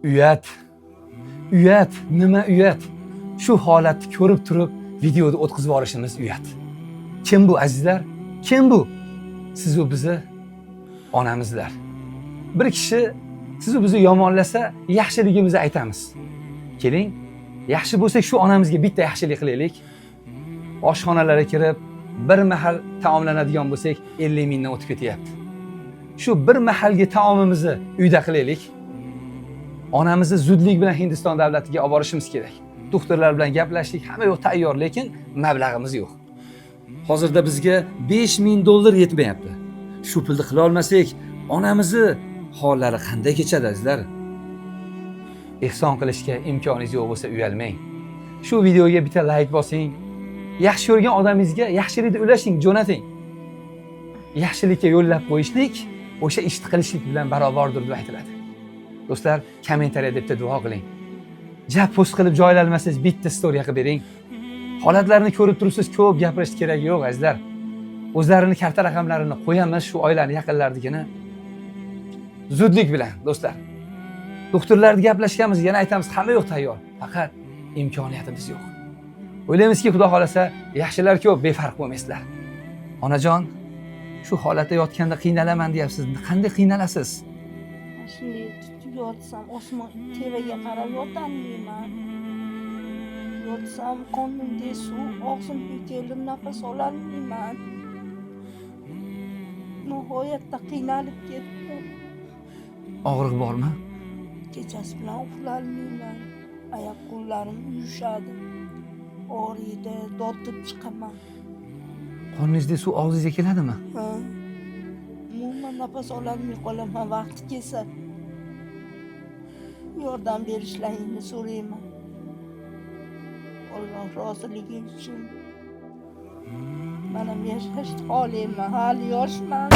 Uyat. Uyat, nima uyat? Shu holatni ko'rib turib, videoda o'tkazib yuborishimiz uyat. Kim bu azizlar? Kim bu? Siz u bizni onamizlar. Bir kishi siz u bizni yomonlasa, yaxshiligimizni aytamiz. Keling, yaxshi bo'lsak shu onamizga bitta yaxshilik qilaylik. Oshxonalarga kirib, bir mahal taomlanadigan bo'lsak, 50 mingdan o'tib ketyapti. Shu bir mahalgi taomimizni uyda qilaylik. Onamizni zudlik bilan Hindiston davlatiga olib borishimiz kerak. Doktorlar bilan gaplashdik, hamma yo'q tayyor, lekin mablag'imiz yo'q. Hozirda bizga 5 ming dollar yetmayapti. Shu pulni qila olmasak, onamizni hollari qanday kechadi azizlar? Ehson qilishga imkoningiz yo'q bo'lsa uyalmang. Shu videoga bitta like bosing. Yaxshi ko'rgan odamingizga yaxshilikni ulashing, jo'nating. Yaxshilikka yo'llab qo'yishlik o'sha ishni qilishlik bilan barobardir deb aytiladi. Do'stlar, kommentariyada bitta duo qiling. Jab post qilib joylanmasangiz bitta story qilib bering. Holatlarni ko'rib turibsiz, ko'p gapirish kerak yo'q azizlar. O'zlarini karta raqamlarini qo'yamiz shu oilaning yaqinlaridagina. Zudlik bilan do'stlar. Doktorlarga gaplashganmiz, yana aytamiz, hamma yo'q tayyor. Faqat imkoniyatimiz yo'q. O'ylaymizki, Xudo xolasa, yaxshilar ko'p, befarq bo'lmaysizlar. Onajon, shu holatda yotganda qiynalaman deyapsiz. Qanday qiynalasiz? Shunday tutib yotsam, osmon tevaga qarab yotaman. Yotsam, qornimda suv, og'zimga kelib nafas ololmayman. Nihoyatda qiynalib ketdim. Og'riq bormi? Kechasi bilan uxlolmayman. Oyoq qo'llarim uyushadi. Og'riydi, dotib chiqaman. Qorningizda suv og'zingizga keladimi? Ha. Umuman nafas ololmay qolaman vaqti kelsa. Yordam berishlaringni so'rayman. Alloh roziligi uchun. Mana yashashni xohlayman, hali yoshman.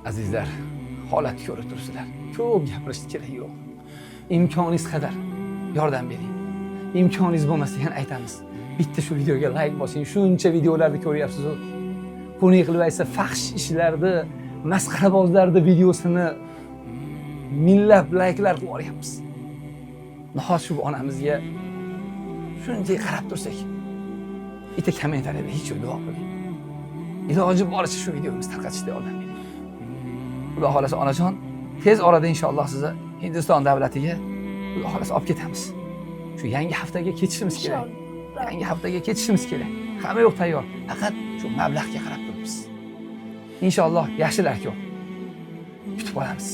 Azizlar, holatni ko'rib turibsizlar. Ko'p gapirish kerak yo'q. Imkoningiz qadar yordam bering. Imkoningiz bo'lmasa yana aytamiz. Bitta shu videoga like bosing. Shuncha videolarni ko'ryapsiz. Qoni qilib aytsa, faxsh ishlarni, masxarabozlarni videosini minglab like'lar qilib olyapmiz. Nahot shu onamizga shunday qarab tursak, bitta kommentariyada hech yo'q duo qiling. Iloji boricha shu videomizni tarqatishga yordam bering. Xudo xolasa onajon, tez orada inshaalloh sizni Hindiston davlatiga Xudo xolasa olib ketamiz. Shu yangi haftaga ketishimiz kerak. Yangi haftaga ketishimiz kerak. Hamma yo'q tayyor. Faqat shu mablag'ga qarab turibmiz. Inshaalloh yaxshilar ko'p. Kutib qolamiz.